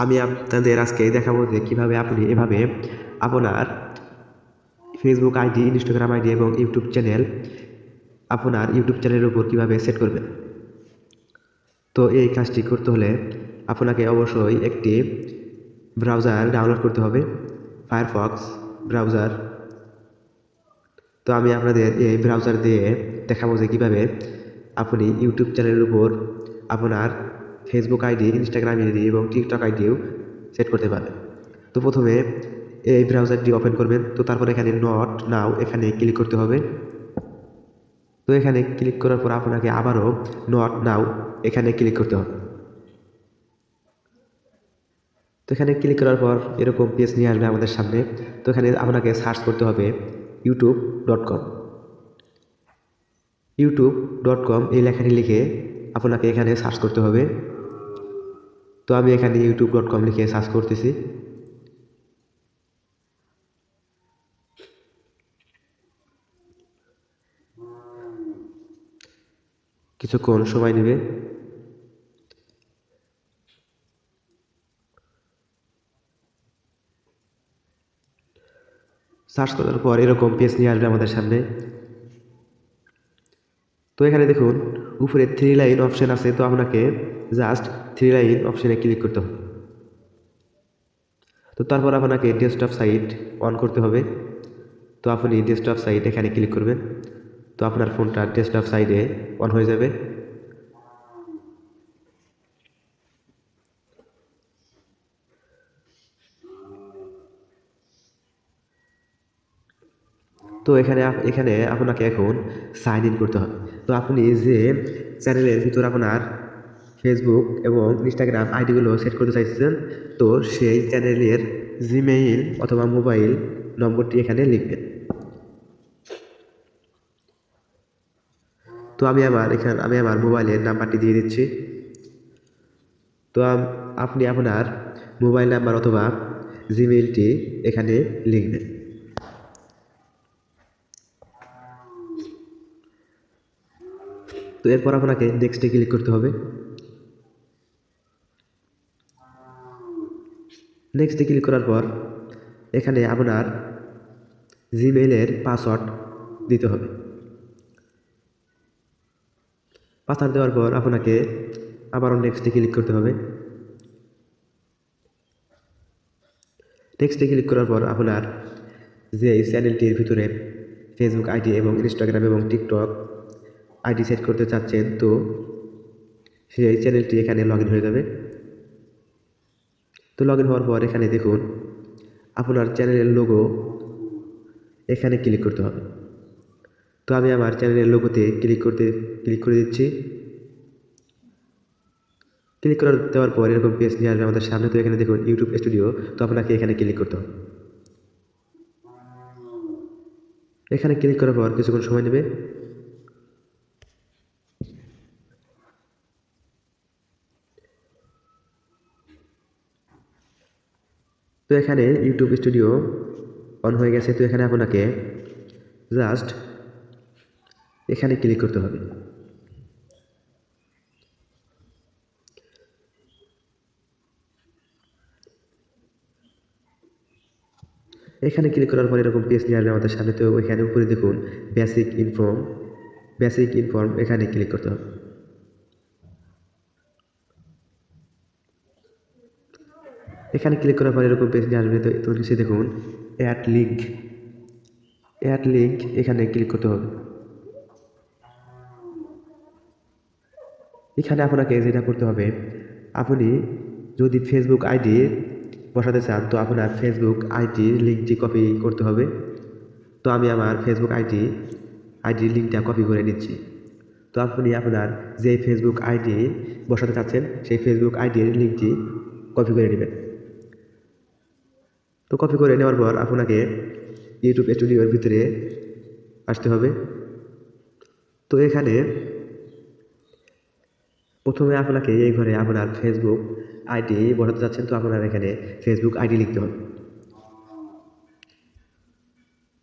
আমি আপনাদের আজকে দেখাবো যে কীভাবে আপনি এভাবে আপনার ফেসবুক আইডি, ইনস্টাগ্রাম আইডি এবং ইউটিউব চ্যানেলের উপর কীভাবে সেট করবেন। তো এই কাজটি করতে হলে আপনাকে অবশ্যই একটি ব্রাউজার ডাউনলোড করতে হবে, ফায়ারফক্স ব্রাউজার। তো আমি আপনাদের এই ব্রাউজার দিয়ে দেখাবো যে কীভাবে আপনি ইউটিউব চ্যানেলের উপর আপনার ফেসবুক আইডি, ইনস্টাগ্রাম আইডি এবং টিকটক আইডিও সেট করতে পারবেন। তো প্রথমে এই ব্রাউজারটি ওপেন করবেন। তো তারপর এখানে নট নাও এখানে ক্লিক করতে হবে। তো এখানে ক্লিক করার পর আপনাকে আবারও নট নাও এখানে ক্লিক করতে হবে। তো এখানে ক্লিক করার পর এরকম পেজ নিয়ে আসবে আমাদের সামনে। তো এখানে আপনাকে সার্চ করতে হবে youtube.com। youtube.com এই লেখাটি লিখে আপনাকে এখানে সার্চ করতে হবে। তো আমি এখানে youtube.com লিখে সার্চ করতেছি। কিছুক্ষণ সময় নেবে। সার্চ করার পর এরকম পেজ নিয়ে আসবে আমাদের সামনে। তো এখানে দেখুন উপরে 3 লাইন অপশন আছে। তো আপনাকে জাস্ট 3 লাইন অপশনে ক্লিক করতে হবে। তো তারপর আপনাকে ডেস্কটপ সাইট অন করতে হবে। তো আপনি ডেস্কটপ সাইট এখানে ক্লিক করবেন। তো আপনার ফোনটা ডেস্কটপ সাইডে অন হয়ে যাবে। তো এখানে আপনাকে এখন সাইন ইন করতে হবে। তো আপনি যে চ্যানেলের ভিতর আপনার ফেসবুক এবং ইনস্টাগ্রাম আইডিগুলো সেট করতে চাইছেন, তো সেই চ্যানেলের জিমেইল অথবা মোবাইল নম্বরটি এখানে লিখবেন। তো আমি আমার মোবাইলের নাম্বারটি দিয়ে দিচ্ছি। তো আপনি আপনার মোবাইল নাম্বার অথবা জিমেইলটি এখানে লিখবেন। তো এরপর আপনাকে নেক্সটে ক্লিক করতে হবে। নেক্সটে ক্লিক করার পর এখানে আপনার জিমেইলের পাসওয়ার্ড দিতে হবে। পাসওয়ার্ড দেওয়ার পর আপনাকে আবারও নেক্সটে ক্লিক করতে হবে। নেক্সটে ক্লিক করার পর আপনার যে চ্যানেলটির ভিতরে ফেসবুক আইডি এবং ইনস্টাগ্রাম এবং টিকটক আইডি সেট করতে চাচ্ছেন, তো সেই চ্যানেলটি এখানে লগ ইন হয়ে যাবে। তো লগ ইন হওয়ার পর এখানে দেখুন আপনার চ্যানেলের লোগো এখানে ক্লিক করতে হবে। তো আমি আমার চ্যানেলের লোগোতে ক্লিক করে দিচ্ছি। ক্লিক করে দেওয়ার পর এরকম পেজ নিয়ে আসবে আমাদের সামনে। তো এখানে দেখুন ইউটিউব স্টুডিও। তো আপনাকে এখানে ক্লিক করতে হবে। এখানে ক্লিক করার পর কিছুক্ষণ সময় নেবে। তো এখানে ইউটিউব স্টুডিও অন হয়ে গেছে। তো এখানে আপনাকে জাস্ট এখানে ক্লিক করতে হবে। এখানে ক্লিক করার পর এরকম পেজ নিয়ে আসবে আমাদের সামনে। তো এখানে উপরে দেখুন বেসিক ইনফর্ম এখানে ক্লিক করতে হবে। এখানে ক্লিক করার পর এরকম পেজ নিয়ে আসবে। তো নিচে দেখুন অ্যাড লিঙ্ক এখানে ক্লিক করতে হবে। এখানে আপনাকে যেটা করতে হবে, আপনি যদি ফেসবুক আইডি বসাতে চান, তো আপনার ফেসবুক আইডির লিঙ্কটি কপি করতে হবে। তো আমি আমার ফেসবুক আইডির লিঙ্কটা কপি করে নিচ্ছি। তো আপনি আপনার যে ফেসবুক আইডি বসাতে চাচ্ছেন সেই ফেসবুক আইডির লিঙ্কটি কপি করে নেবেন। তো কপি করে নেওয়ার পর আপনাকে ইউটিউব স্টুডিওর ভিতরে আসতে হবে। তো এখানে প্রথমে আপনাকে এই ঘরে আপনার ফেসবুক আইডি বসাতে চাচ্ছেন, তো আপনার এখানে ফেসবুক আইডি লিখতে হবে।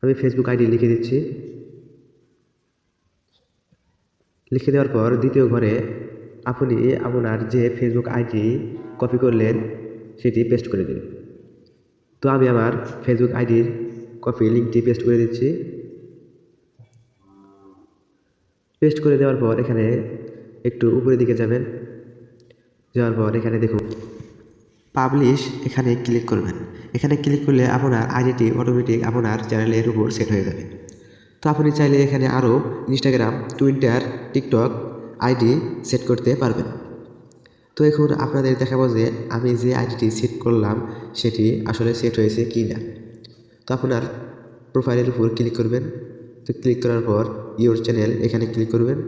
আমি ফেসবুক আইডি লিখে দিচ্ছি। লিখে দেওয়ার পর দ্বিতীয় ঘরে আপনি আপনার যে ফেসবুক আইডি কপি করলেন সেটি পেস্ট করে দিন। তো আমি আমার ফেসবুক আইডির কপি লিঙ্কটি পেস্ট করে দিচ্ছি। পেস্ট করে দেওয়ার পর এখানে একটু উপরের দিকে যাবেন, যাওয়ার পর এখানে দেখুন পাবলিশ, এখানে ক্লিক করবেন। এখানে ক্লিক করলে আপনার আইডিটি অটোমেটিক আপনার চ্যানেলের উপর সেট হয়ে যাবে। তো আপনি চাইলে এখানে আরও Instagram, Twitter, TikTok ID set করতে পারবেন। তো এখন আপনাদের দেখাবো যে আমি যে আইডিটি সেট করলাম সেটি আসলে সেট হয়েছে কি না। তো আপনার প্রোফাইলের উপর ক্লিক করবেন। তো ক্লিক করার পর ইওর চ্যানেল এখানে ক্লিক করবেন।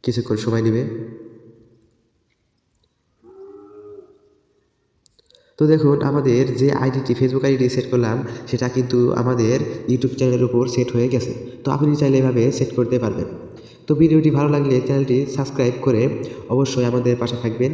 কিছুক্ষণ সময় নেবে। তো দেখুন আমাদের যে আইডিটি ফেসবুক আইডিটি সেট করলাম সেটা কিন্তু আমাদের ইউটিউব চ্যানেলের উপর সেট হয়ে গেছে। তো আপনি চাইলে এভাবে সেট করতে পারবেন। তো ভিডিওটি ভালো লাগলে চ্যানেলটি সাবস্ক্রাইব করে অবশ্যই আমাদের পাশে থাকবেন।